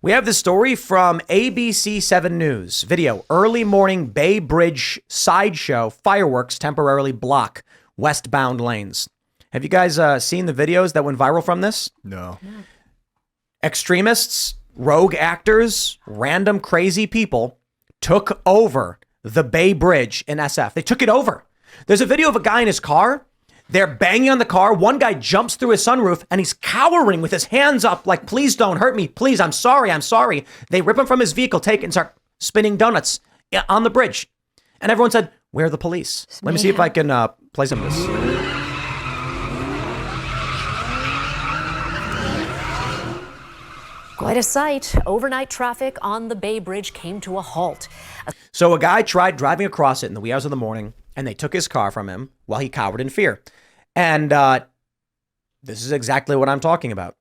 We have this story from ABC 7 News. Video, early morning Bay Bridge sideshow fireworks temporarily block westbound lanes. Have you guys seen the videos that went viral from this? No. Extremists, rogue actors, random crazy people took over the Bay Bridge in SF. They took it over. There's a video of a guy in his car. They're banging on the car. One guy jumps through his sunroof and he's cowering with his hands up like, please don't hurt me. Please, I'm sorry. I'm sorry. They rip him from his vehicle, take it and start spinning donuts on the bridge. And everyone said, where are the police? Let me see if I can play some of this. Quite a sight. Overnight traffic on the Bay Bridge came to a halt. So a guy tried driving across it in the wee hours of the morning, and they took his car from him while he cowered in fear. And this is exactly what I'm talking about.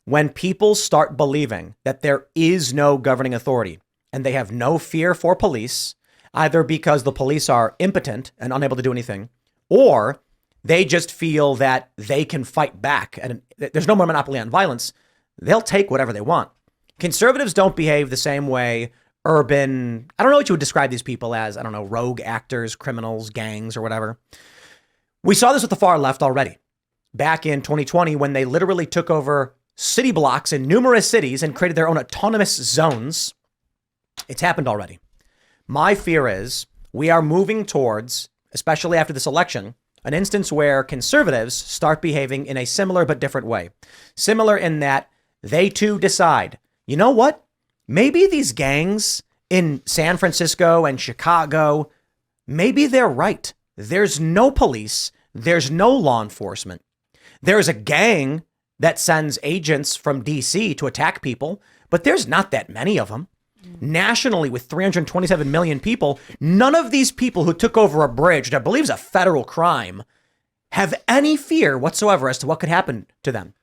When people start believing that there is no governing authority and they have no fear for police, either because the police are impotent and unable to do anything, or they just feel that they can fight back and there's no more monopoly on violence, they'll take whatever they want. Conservatives don't behave the same way urban, I don't know what you would describe these people as, I don't know, rogue actors, criminals, gangs, or whatever. We saw this with the far left already. Back in 2020, when they literally took over city blocks in numerous cities and created their own autonomous zones, it's happened already. My fear is we are moving towards, especially after this election, an instance where conservatives start behaving in a similar but different way. Similar in that they too decide, you know what? Maybe these gangs in San Francisco and Chicago, maybe they're right. There's no police. There's no law enforcement. There's a gang that sends agents from DC to attack people, but there's not that many of them. Nationally, with 327 million people, none of these people who took over a bridge, which I believe is a federal crime, have any fear whatsoever as to what could happen to them.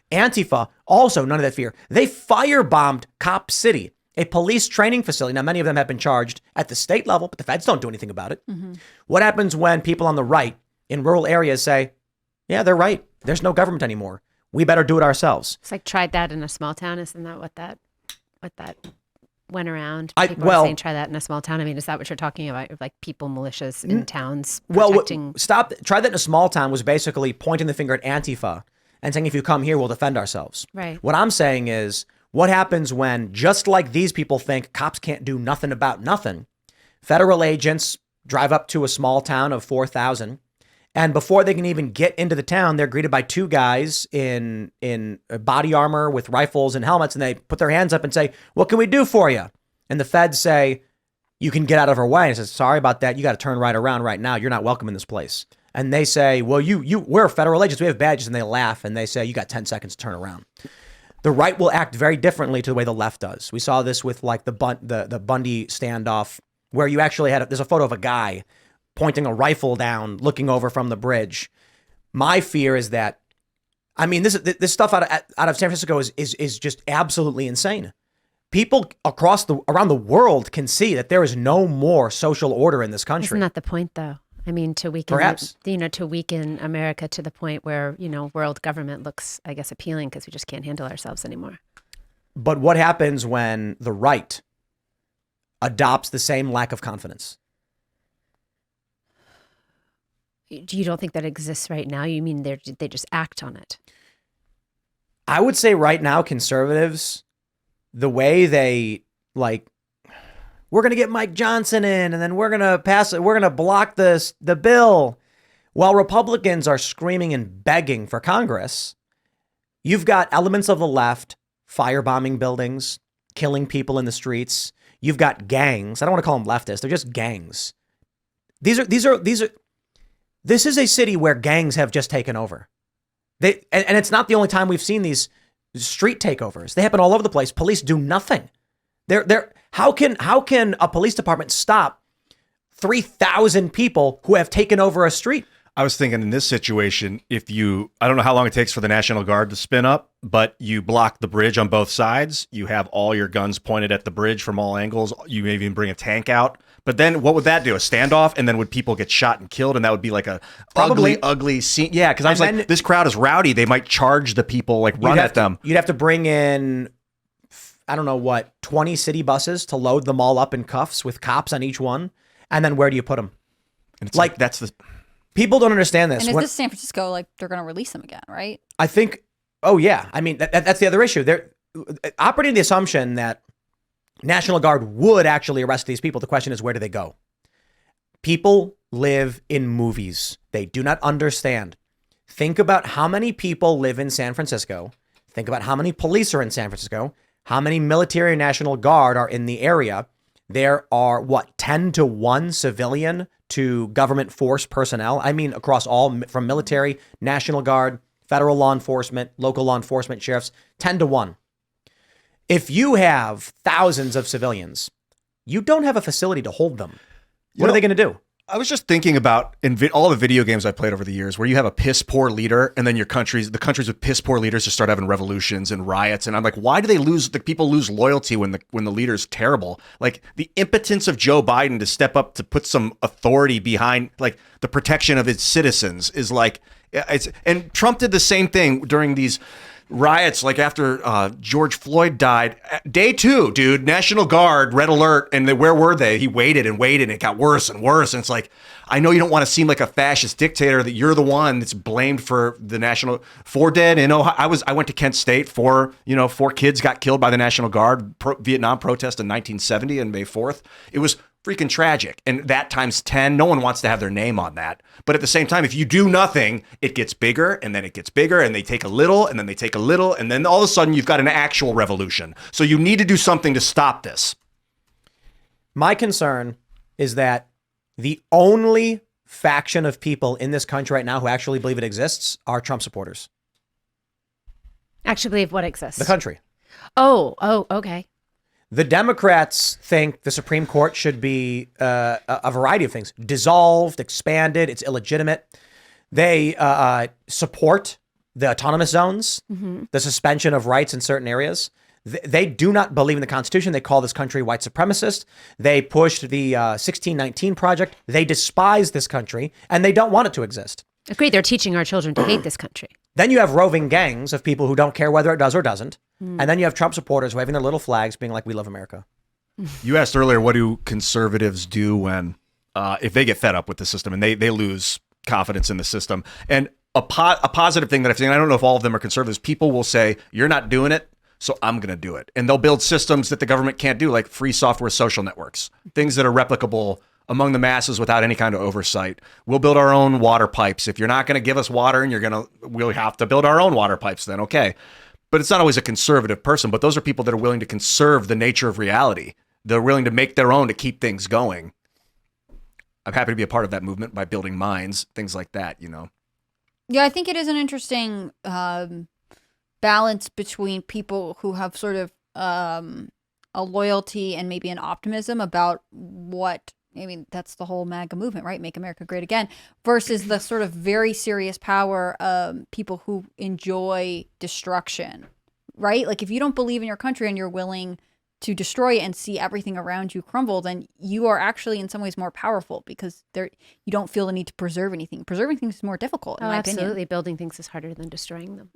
Antifa, also none of that fear. They firebombed Cop City, a police training facility. Now, many of them have been charged at the state level, but the feds don't do anything about it. Mm-hmm. What happens when people on the right in rural areas say, yeah, they're right. There's no government anymore. We better do it ourselves. It's like tried that in a small town. Isn't that what that went around? People were saying try that in a small town. I mean, is that what you're talking about? Like people, militias in towns protecting? Well, try that in a small town was basically pointing the finger at Antifa and saying, if you come here, we'll defend ourselves. Right. What I'm saying is, what happens when, just like these people think cops can't do nothing about nothing, federal agents drive up to a small town of 4,000, and before they can even get into the town, they're greeted by two guys in body armor with rifles and helmets, and they put their hands up and say, what can we do for you? And the feds say, you can get out of our way. And says, sorry about that. You got to turn right around right now. You're not welcome in this place. And they say, well, we're federal agents. We have badges. And they laugh and they say, you got 10 seconds to turn around. The right will act very differently to the way the left does. We saw this with like the Bundy standoff, where you actually there's a photo of a guy pointing a rifle down, looking over from the bridge. My fear is that, I mean, this stuff out of San Francisco is just absolutely insane. People around the world can see that there is no more social order in this country. Isn't that the point, though? I mean, to weaken, to weaken America to the point where, world government looks, I guess, appealing because we just can't handle ourselves anymore. But what happens when the right adopts the same lack of confidence? You don't think that exists right now? You mean they just act on it? I would say right now, conservatives, the way they we're going to get Mike Johnson in and then we're going to pass it. We're going to block the bill. While Republicans are screaming and begging for Congress, you've got elements of the left firebombing buildings, killing people in the streets. You've got gangs. I don't want to call them leftists. They're just gangs. This is a city where gangs have just taken over. And it's not the only time we've seen these street takeovers. They happen all over the place. Police do nothing. How can a police department stop 3,000 people who have taken over a street? I was thinking in this situation, I don't know how long it takes for the National Guard to spin up, but you block the bridge on both sides. You have all your guns pointed at the bridge from all angles. You may even bring a tank out. But then what would that do? A standoff? And then would people get shot and killed? And that would be like a ugly scene. Yeah, because I was this crowd is rowdy. They might charge the people, run at them. You'd have to bring in I don't know what, 20 city buses to load them all up in cuffs with cops on each one. And then where do you put them? And it's like that's the people don't understand this. And is this San Francisco, like they're going to release them again, right? I think, oh yeah. I mean, that's the other issue. They're operating the assumption that National Guard would actually arrest these people. The question is, where do they go? People live in movies. They do not understand. Think about how many people live in San Francisco. Think about how many police are in San Francisco, how many military and National Guard are in the area. There are, 10 to 1 civilian to government force personnel. I mean, across all, from military, National Guard, federal law enforcement, local law enforcement, sheriffs, 10 to 1. If you have thousands of civilians, you don't have a facility to hold them. What are they going to do? I was just thinking about all the video games I played over the years where you have a piss poor leader and then the countries with piss poor leaders just start having revolutions and riots. And I'm like, why do the people lose loyalty when the leader's terrible? Like the impotence of Joe Biden to step up to put some authority behind like the protection of his citizens is like, and Trump did the same thing during these riots, like after George Floyd died. Day 2, dude, National Guard, red alert. And where were they? He waited and waited and it got worse and worse. And it's like, I know you don't want to seem like a fascist dictator, that you're the one that's blamed for the national 4 dead. And I went to Kent State, 4 kids got killed by the National Guard, Vietnam protest in 1970 and May 4th. It was freaking tragic. And that times 10, no one wants to have their name on that. But at the same time, if you do nothing, it gets bigger and then it gets bigger and they take a little and then they take a little. And then all of a sudden you've got an actual revolution. So you need to do something to stop this. My concern is that the only faction of people in this country right now who actually believe it exists are Trump supporters. Actually believe what exists? The country. Oh, okay. The Democrats think the Supreme Court should be a variety of things. Dissolved, expanded, it's illegitimate. They support the autonomous zones, the suspension of rights in certain areas. They do not believe in the Constitution. They call this country white supremacist. They pushed the 1619 Project. They despise this country, and they don't want it to exist. Agreed. They're teaching our children to hate this country. Then you have roving gangs of people who don't care whether it does or doesn't. And then you have Trump supporters waving their little flags being like, we love America. You asked earlier, what do conservatives do when, if they get fed up with the system and they lose confidence in the system? And a positive thing that I've seen, I don't know if all of them are conservatives, people will say, you're not doing it, so I'm going to do it. And they'll build systems that the government can't do, like free software social networks, things that are replicable among the masses without any kind of oversight. We'll build our own water pipes. If you're not going to give us water and we'll have to build our own water pipes then, okay. But it's not always a conservative person, but those are people that are willing to conserve the nature of reality. They're willing to make their own to keep things going. I'm happy to be a part of that movement by building mines, things like that, Yeah, I think it is an interesting balance between people who have sort of a loyalty and maybe an optimism about that's the whole MAGA movement, right? Make America Great Again, versus the sort of very serious power people who enjoy destruction, right? Like if you don't believe in your country and you're willing to destroy it and see everything around you crumble, then you are actually in some ways more powerful because you don't feel the need to preserve anything. Preserving things is more difficult, in my opinion. Absolutely. Building things is harder than destroying them.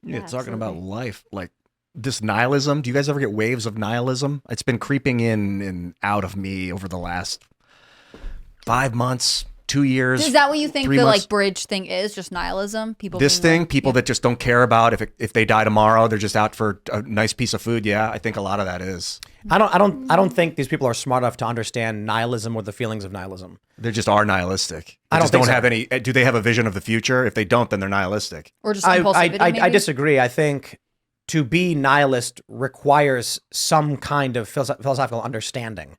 Yeah, talking about life, like this nihilism. Do you guys ever get waves of nihilism? It's been creeping in and out of me over the last 5 months, 2 years. Is that what you think the months? like bridge thing is? Just nihilism? People that just don't care about if they die tomorrow, they're just out for a nice piece of food. Yeah, I think a lot of that is. I don't think these people are smart enough to understand nihilism or the feelings of nihilism. They just are nihilistic. They I don't just think don't so. have any. Do they have a vision of the future? If they don't, then they're nihilistic. Or just impulsivity, maybe? I disagree. I think to be nihilist requires some kind of philosophical understanding.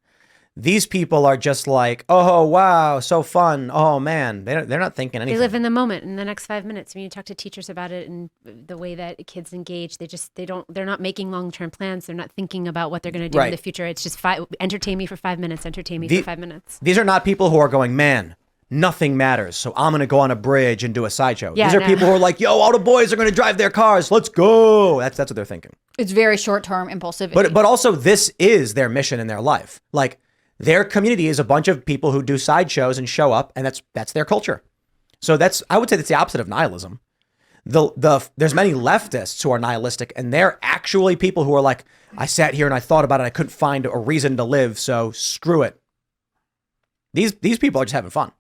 These people are just like, oh, wow, so fun. Oh, man. They're not thinking anything. They live in the moment in the next 5 minutes. When you talk to teachers about it and the way that kids engage, they're not making long-term plans. They're not thinking about what they're going to do in the future. It's just entertain me for 5 minutes, entertain me for 5 minutes. These are not people who are going, man, nothing matters, so I'm going to go on a bridge and do a sideshow. These are people who are like, yo, all the boys are going to drive their cars. Let's go. That's what they're thinking. It's very short-term impulsivity. But also this is their mission in their life. Like, their community is a bunch of people who do sideshows and show up, and that's their culture. So I would say that's the opposite of nihilism. There's many leftists who are nihilistic, and they're actually people who are like, I sat here and I thought about it. I couldn't find a reason to live, so screw it. These people are just having fun.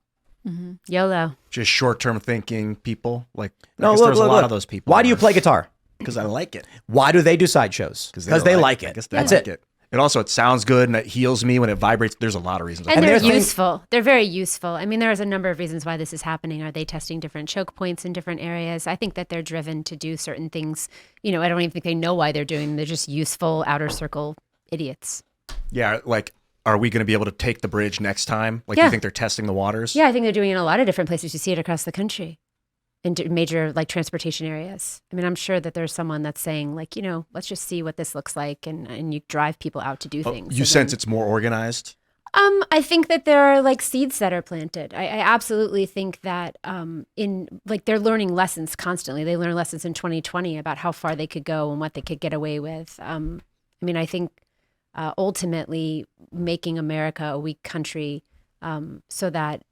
Mm-hmm. YOLO. Just short-term thinking people. Like, No, I guess look, there's a look, lot look. of those people. Why do you play guitar? Because I like it. Why do they do sideshows? Because they like it. I guess they That's like it. it. And also, it sounds good and it heals me when it vibrates. There's a lot of reasons. And And they're there's things- useful. They're very useful. I mean, there's a number of reasons why this is happening. Are they testing different choke points in different areas? I think that they're driven to do certain things. I don't even think they know why they're doing them. They're just useful outer circle idiots. Yeah, like, are we going to be able to take the bridge next time? Like, Yeah. you think they're testing the waters? Yeah, I think they're doing it in a lot of different places. You see it across the country in major like transportation areas. I mean, I'm sure that there's someone that's saying like, let's just see what this looks like. And you drive people out to do things. You So sense then- it's more organized? I think that there are like seeds that are planted. I absolutely think that they're learning lessons constantly. They learned lessons in 2020 about how far they could go and what they could get away with. I think ultimately making America a weak country so that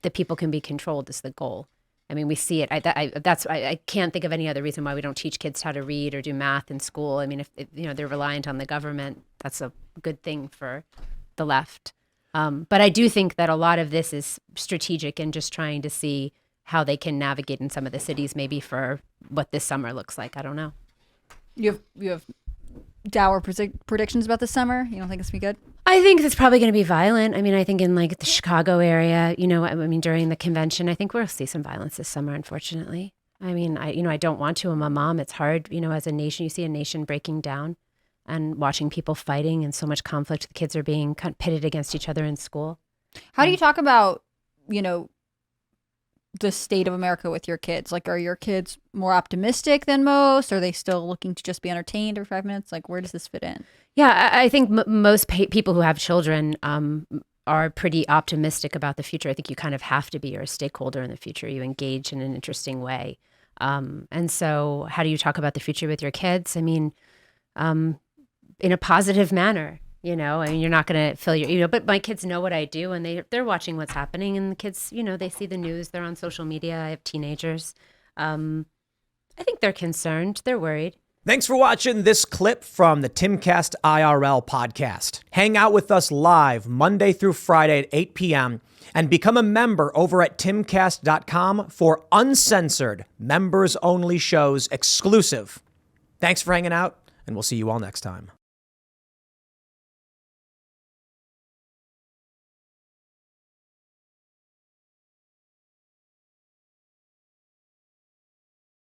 the people can be controlled is the goal. I mean, we see it. I can't think of any other reason why we don't teach kids how to read or do math in school. I mean, if they're reliant on the government, that's a good thing for the left. But I do think that a lot of this is strategic and just trying to see how they can navigate in some of the cities, maybe for what this summer looks like. I don't know. You have dour predictions about this summer? You don't think it's gonna be good? I think it's probably going to be violent. I mean, I think in like the Chicago area, during the convention, I think we'll see some violence this summer, unfortunately. I mean, I don't want to. I'm a mom. It's hard, as a nation, you see a nation breaking down and watching people fighting and so much conflict. The kids are being pitted against each other in school. How do you talk about, the state of America with your kids? Like, are your kids more optimistic than most? Are they still looking to just be entertained for 5 minutes? Like, where does this fit in? Yeah, I think most people who have children are pretty optimistic about the future. I think you kind of have to be. You're a stakeholder in the future. You engage in an interesting way. And so how do you talk about the future with your kids? I mean, in a positive manner. I mean, you're not going to fill your, but my kids know what I do and they're watching what's happening, and the kids, they see the news, they're on social media. I have teenagers. I think they're concerned. They're worried. Thanks for watching this clip from the Timcast IRL podcast. Hang out with us live Monday through Friday at 8 p.m. and become a member over at timcast.com for uncensored, members-only shows exclusive. Thanks for hanging out, and we'll see you all next time.